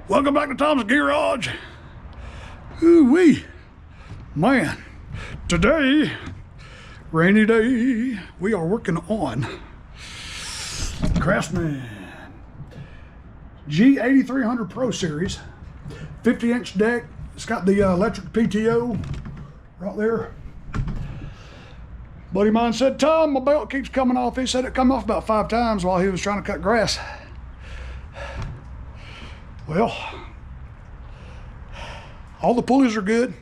Welcome back to Tom's Garage. Ooh-wee. Man, today, rainy day, we are working on Craftsman G8300 Pro Series, 50-inch deck. It's got the electric PTO right there. Buddy of mine said, Tom, my belt keeps coming off. He said it come off about 5 times while he was trying to cut grass. Well, all the pulleys are good.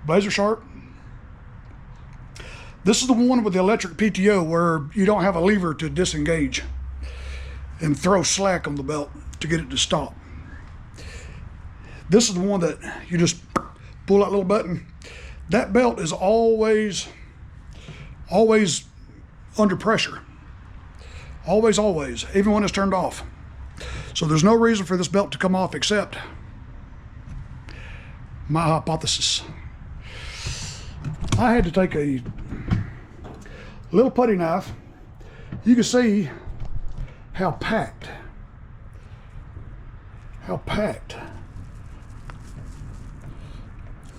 Blades are sharp. This is the one with the electric PTO where you don't have a lever to disengage and throw slack on the belt to get it to stop. This is the one that you just pull that little button. That belt is always under pressure. Always, even when it's turned off. So there's no reason for this belt to come off except my hypothesis. I had to take a little putty knife. You can see how packed. Look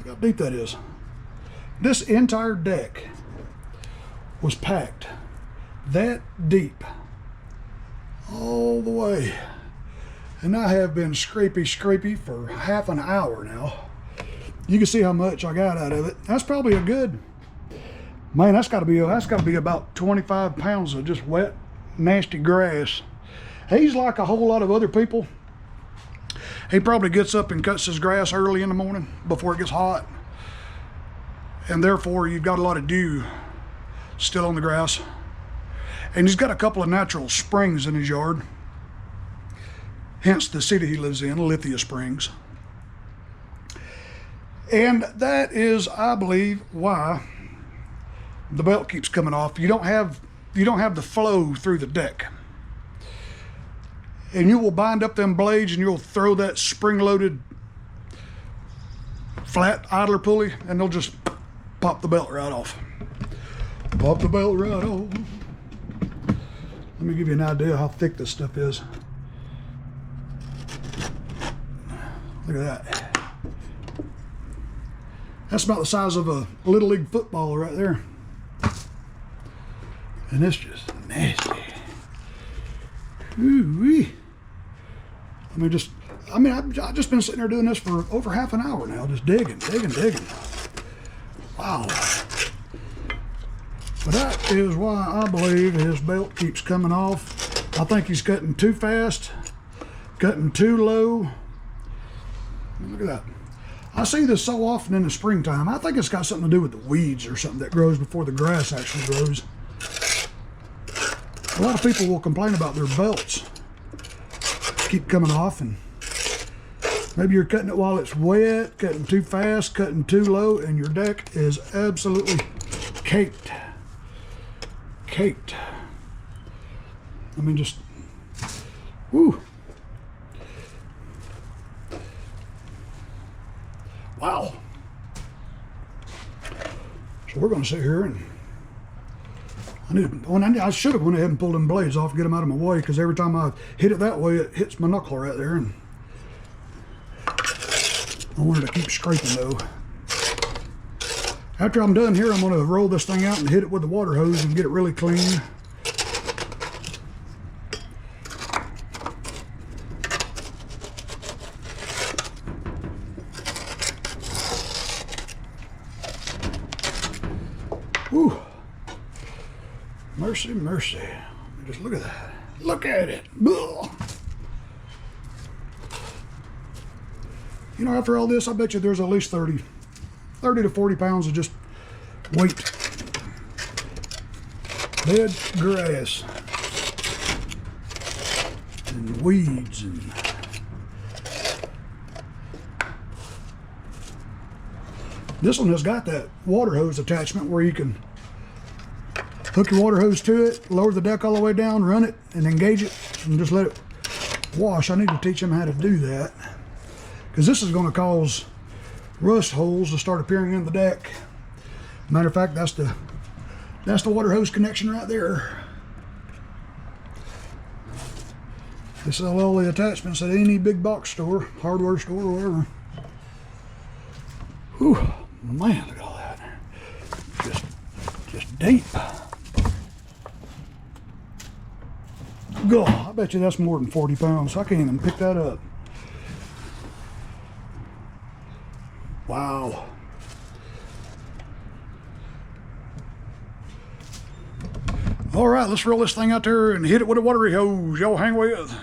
how deep that is. This entire deck was packed that deep all the way. And I have been scrapey for half an hour now. You can see how much I got out of it. That's probably a good, man, that's gotta be about 25 pounds of just wet, nasty grass. He's like a whole lot of other people. He probably gets up and cuts his grass early in the morning before it gets hot. And therefore you've got a lot of dew still on the grass. And he's got a couple of natural springs in his yard. Hence the city he lives in, Lithia Springs. And that is, I believe, why the belt keeps coming off. You don't have the flow through the deck. And you will bind up them blades and you'll throw that spring-loaded flat idler pulley and they'll just pop the belt right off. Pop the belt right off. Let me give you an idea how thick this stuff is. Look at that. That's about the size of a Little League football right there. And it's just nasty. Ooh-wee. I've just been sitting there doing this for over half an hour now, just digging. Wow. But that is why I believe his belt keeps coming off. I think he's cutting too fast, cutting too low. Look at that. I see this so often in the springtime. I think it's got something to do with the weeds or something that grows before the grass actually grows. A lot of people will complain about their belts keep coming off, and maybe you're cutting it while it's wet, cutting too fast, cutting too low, and your deck is absolutely caked. I mean, just, woo. Wow. So we're going to sit here and I should have went ahead and pulled them blades off to get them out of my way, because every time I hit it that way, it hits my knuckle right there. And I wanted to keep scraping though. After I'm done here, I'm going to roll this thing out and hit it with the water hose and get it really clean. Whew. Mercy. Just look at that. Look at it. Ugh. You know, after all this, I bet you there's at least 30 to 40 pounds of just weight. Dead grass. And weeds and this one has got that water hose attachment where you can hook your water hose to it, lower the deck all the way down, run it, and engage it, and just let it wash. I need to teach them how to do that, because this is going to cause rust holes to start appearing in the deck. Matter of fact, that's the water hose connection right there. They sell all the attachments at any big box store, hardware store, or whatever. Whew, man, look at all that. Just deep. God, I bet you that's more than 40 pounds. I can't even pick that up. Wow. All right, let's roll this thing out there and hit it with a watery hose. Y'all hang with.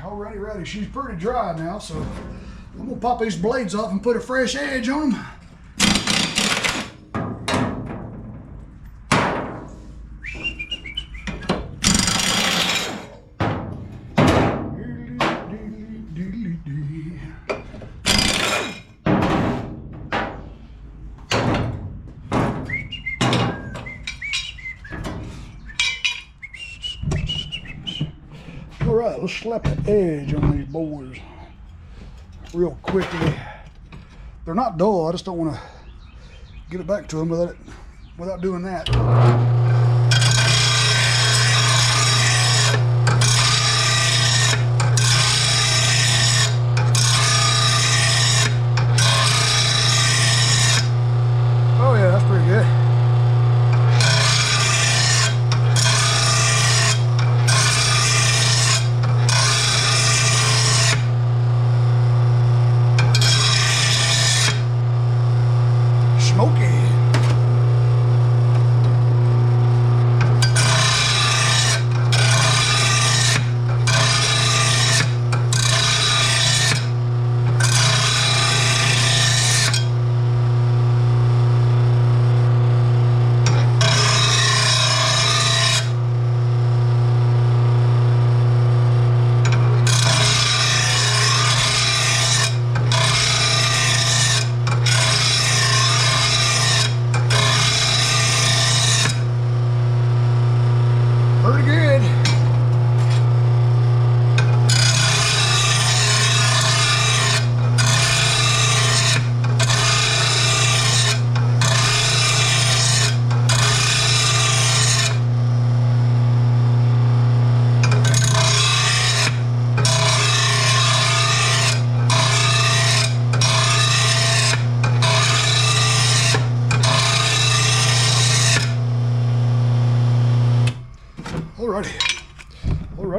Alrighty, she's pretty dry now, so I'm gonna pop these blades off and put a fresh edge on them. Alright, let's slap an edge on these boards real quickly. They're not dull, I just don't want to get it back to them without doing that. Oh yeah, that's pretty good.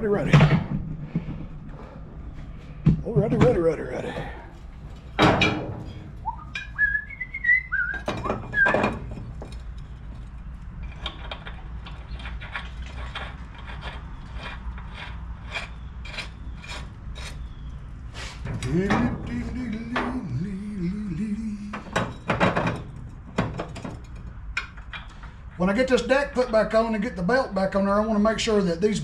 Ready. When I get this deck put back on and get the belt back on there, I want to make sure that these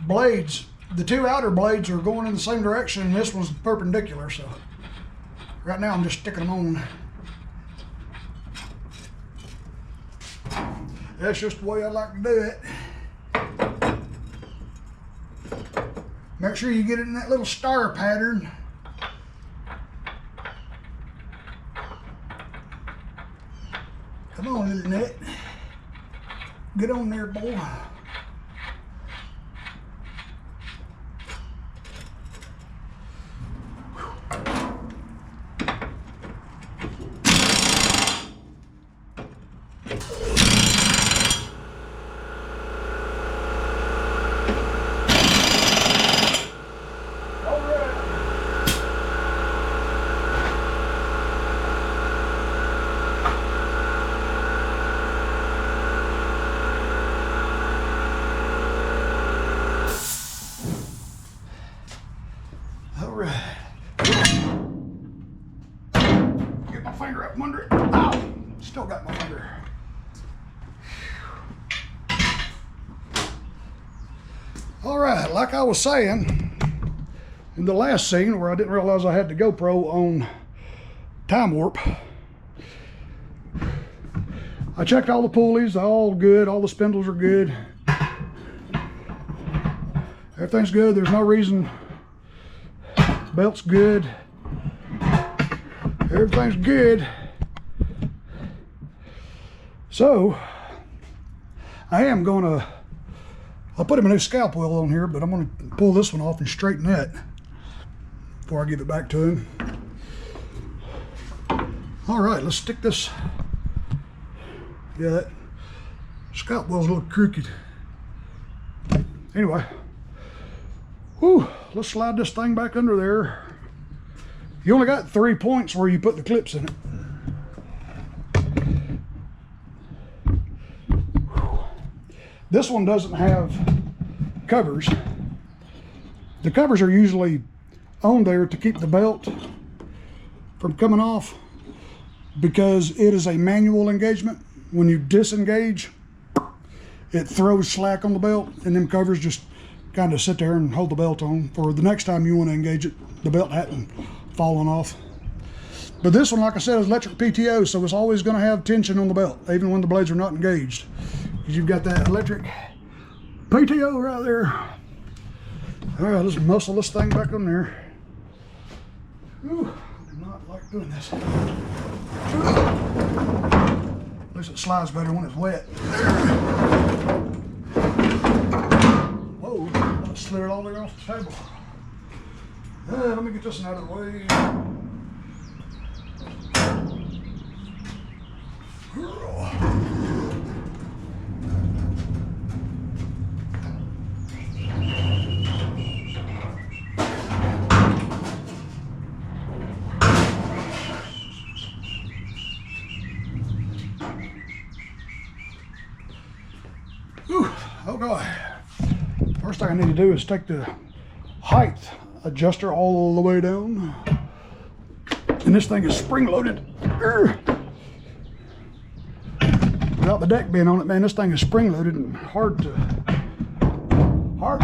blades, the two outer blades, are going in the same direction and this one's perpendicular. So right now I'm just sticking them on. That's just the way I like to do it. Make sure you get it in that little star pattern. Come on, little nut. Get on there, boy. Finger up from under it. Ow! Still got my finger. All right, like I was saying, in the last scene where I didn't realize I had the GoPro on time warp, I checked all the pulleys, all good, all the spindles are good. Everything's good, there's no reason. Belt's good. Everything's good. So, I'll put him a new scalp wheel on here, but I'm gonna pull this one off and straighten that before I give it back to him. All right, let's stick this. Yeah, that scalp wheel's a little crooked. Anyway, whew, let's slide this thing back under there. You only got 3 points where you put the clips in it. This one doesn't have covers. The covers are usually on there to keep the belt from coming off because it is a manual engagement. When you disengage, it throws slack on the belt, and them covers just kind of sit there and hold the belt on for the next time you want to engage it. The belt hadn't fallen off. But this one, like I said, is electric PTO, so it's always going to have tension on the belt, even when the blades are not engaged. Because you've got that electric PTO right there. All right, let's muscle this thing back on there. Whew, I do not like doing this. At least it slides better when it's wet. Whoa, I slid it all the way off the table. Let me get this one out of the way. Okay, first thing I need to do is take the height adjuster all the way down, and this thing is spring loaded. Without the deck being on it, man, this thing is spring loaded and hard to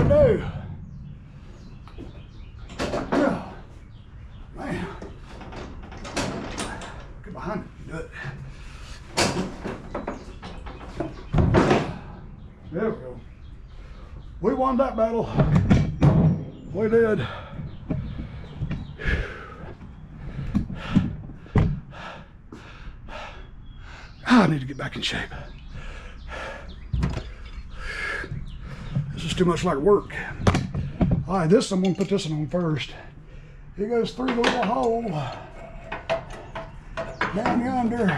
do. Yeah, man, get behind it and do it. There we go. We won that battle. We did. I need to get back in shape. This is too much like work. All right, I'm gonna put this one on first. It goes through the little hole down yonder,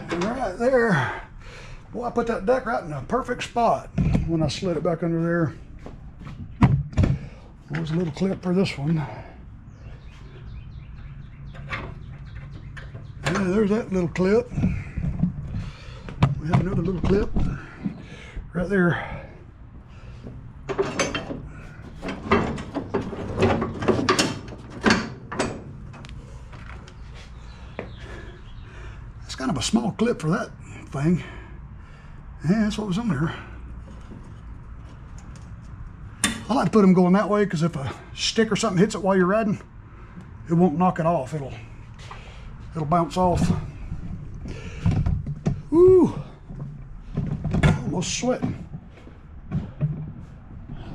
and right there. Well, I put that deck right in a perfect spot when I slid it back under there. There's a little clip for this one. Yeah, there's that little clip. We have another little clip right there. It's kind of a small clip for that thing. Yeah, that's what was on there. I like to put them going that way because if a stick or something hits it while you're riding, it won't knock it off. It'll bounce off. Woo! Almost sweating.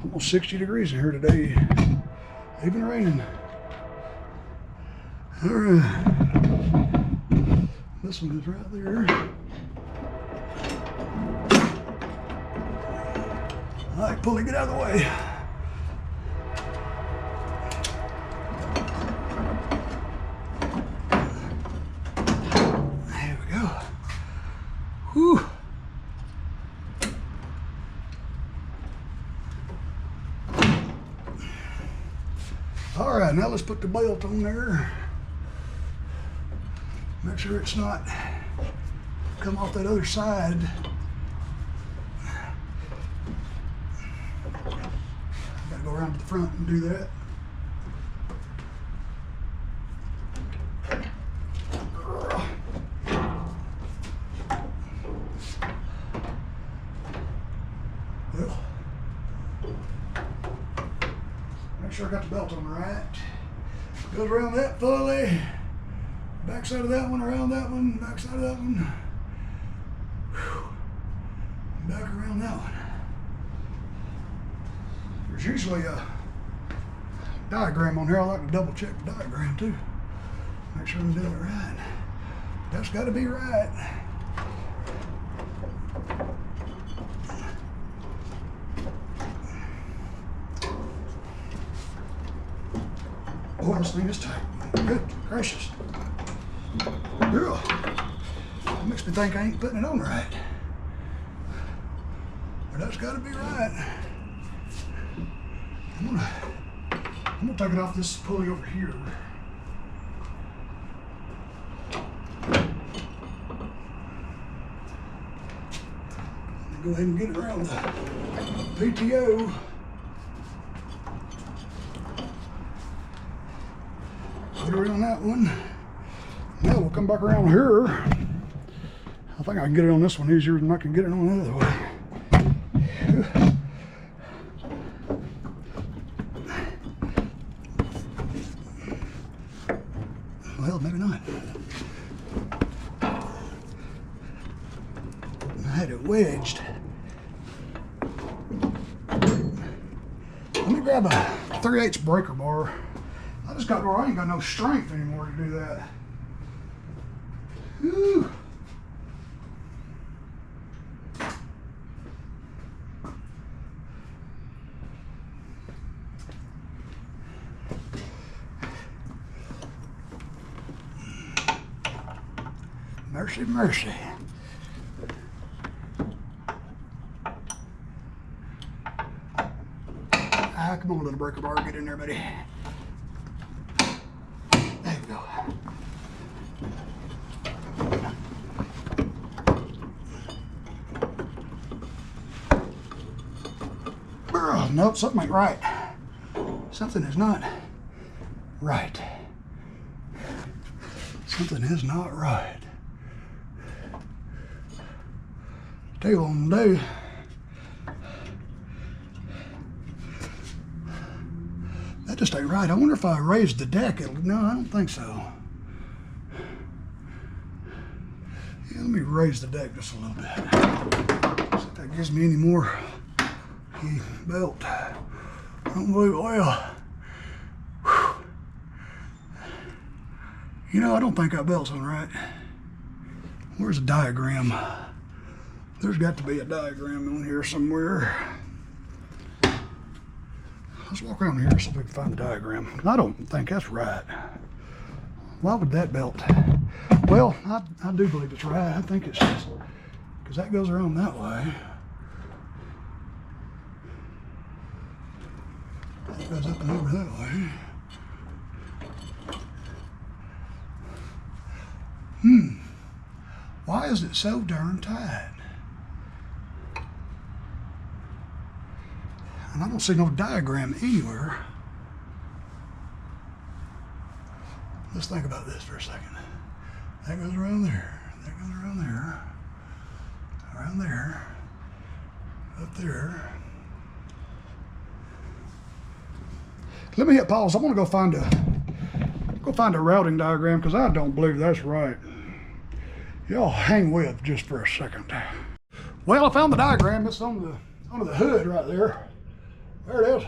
Almost 60 degrees in here today. Even raining. All right. This one is right there. All right, pulley, get out of the way. There we go. Whew. All right, now let's put the belt on there. Make sure it's not come off that other side. Gotta go around to the front and do that. Well, belt on the right. Goes around that pulley. Backside of that one, around that one, backside of that one. Whew. Back around that one. There's usually a diagram on here. I like to double check the diagram too. Make sure I'm doing it right. That's got to be right. Oh, this thing is tight. Good gracious. Girl, that makes me think I ain't putting it on right. But that's got to be right. I'm gonna take it off this pulley over here. Go ahead and get it around the PTO. Put it around that one. Now we'll come back around here. I think I can get it on this one easier than I can get it on the other way. Well, maybe not. I had it wedged. Let me grab a 3/8 breaker bar. I just got to where I ain't got no strength anymore to do that. Whew. Mercy, mercy. Ah, come on, little breaker bar, get in there, buddy. There you go. Nope, something ain't right. Something is not right. Something is not right. Tell you what I'm gonna do. That just ain't right. I wonder if I raised the deck, no, I don't think so. Yeah, let me raise the deck just a little bit. See if that gives me any more belt. I don't believe it will. Whew. You know, I don't think that belt's on right. Where's the diagram? There's got to be a diagram on here somewhere. Let's walk around here and see if we can find the diagram. I don't think that's right. Why would that belt? Well, I do believe it's right. I think it's just because that goes around that way. That goes up and over that way. Why is it so darn tight? And I don't see no diagram anywhere. Let's think about this for a second. That goes around there. That goes around there. Around there. Up there. Let me hit pause. I'm gonna go find a routing diagram because I don't believe that's right. Y'all hang with just for a second. Well, I found the diagram. It's under the hood right there. There it is.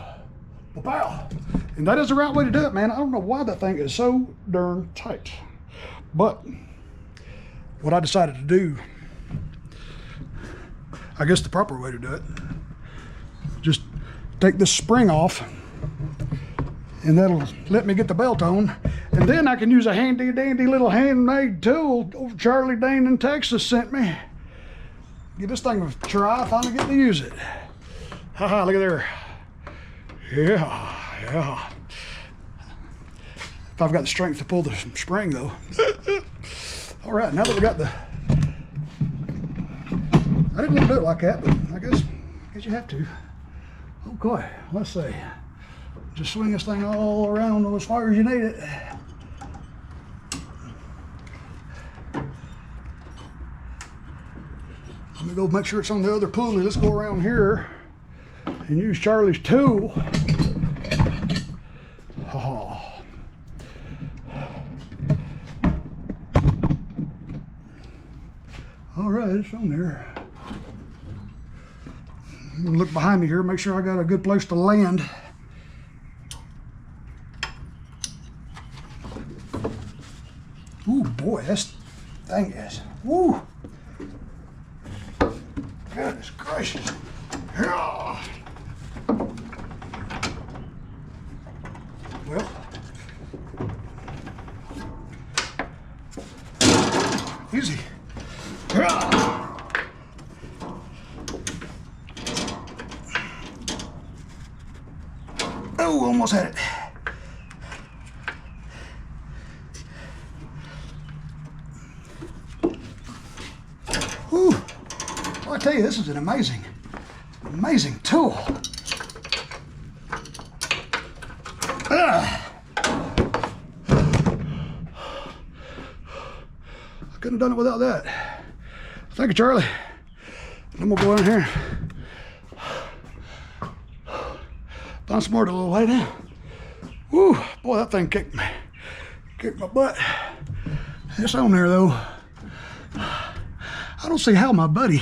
Pow. And that is the right way to do it, man. I don't know why that thing is so darn tight. But what I decided to do, I guess the proper way to do it, just take this spring off and that'll let me get the belt on. And then I can use a handy dandy little handmade tool old Charlie Dane in Texas sent me. Give this thing a try, finally get to use it. Haha, look at there. Yeah. If I've got the strength to pull the spring though. All right, now that we got I didn't want to do it like that, but I guess you have to. Okay, let's see. Just swing this thing all around as far as you need it. Let me go make sure it's on the other pulley. Let's go around here and use Charlie's tool All right, it's on there. I'm gonna look behind me here, make sure I got a good place to land. Ooh, boy, this thing is, woo! Goodness gracious. Well, easy. Oh, almost had it. Whew. Well, I tell you, this is an amazing tool. I couldn't have done it without that. Thank you, Charlie. I'm gonna go in here, find some more to lay down. Woo, boy, that thing kicked my butt. It's on there though. I don't see how my buddy.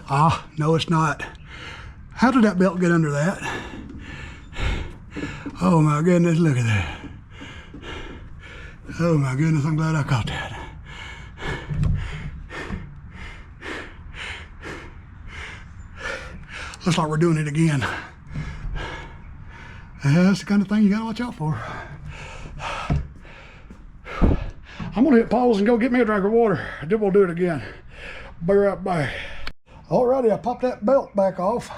Ah, no, it's not. How did that belt get under that? Oh my goodness, look at that. Oh my goodness, I'm glad I caught that. Looks like we're doing it again. That's the kind of thing you gotta watch out for. I'm gonna hit pause and go get me a drink of water. Then we'll do it again. Be right back. Alrighty, I popped that belt back off.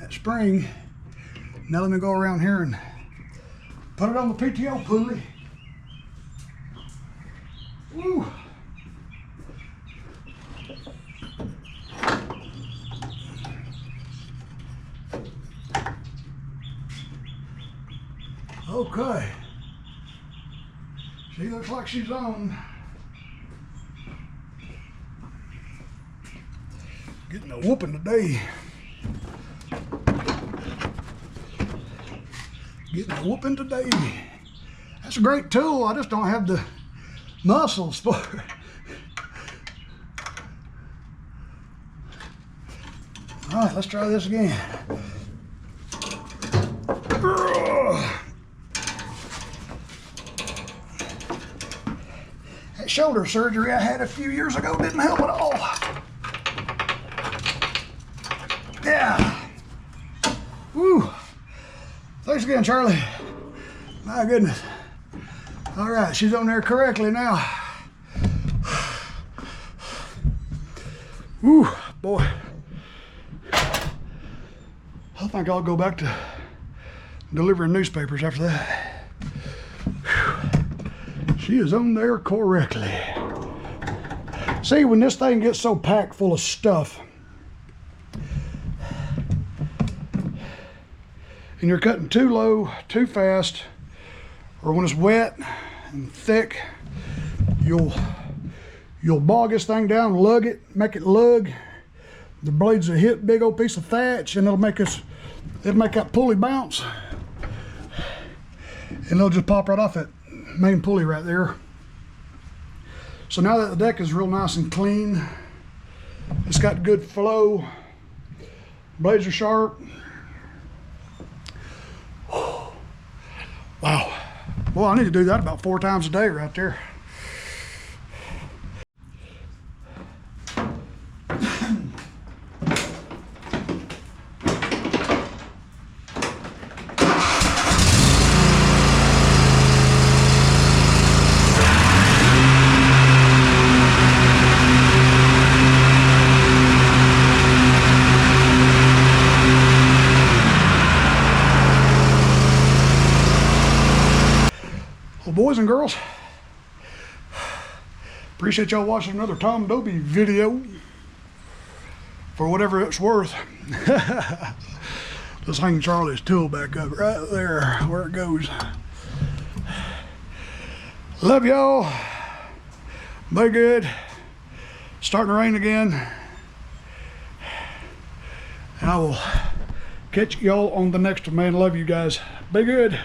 That spring. Now let me go around here and put it on the PTO pulley. Woo. Okay. She looks like she's on. Getting a whooping today. Getting a whooping today. That's a great tool. I just don't have the muscles for it. All right, let's try this again. That shoulder surgery I had a few years ago didn't help at all. Yeah. Woo. Thanks again, Charlie. My goodness. All right, she's on there correctly now. Woo, boy. I think I'll go back to delivering newspapers after that. Whew. She is on there correctly. See, when this thing gets so packed full of stuff, and you're cutting too low, too fast, or when it's wet and thick, you'll bog this thing down, lug it, make it lug. The blades will hit big old piece of thatch, and it'll make that pulley bounce, and it'll just pop right off that main pulley right there. So now that the deck is real nice and clean, it's got good flow, blades are sharp. Wow. Well, I need to do that about 4 times a day right there. Boys and girls, appreciate y'all watching another Tom Dobie video for whatever it's worth. Let's hang Charlie's tool back up right there where it goes. Love y'all. Be good. Starting to rain again. And I will catch y'all on the next one, man. Love you guys. Be good.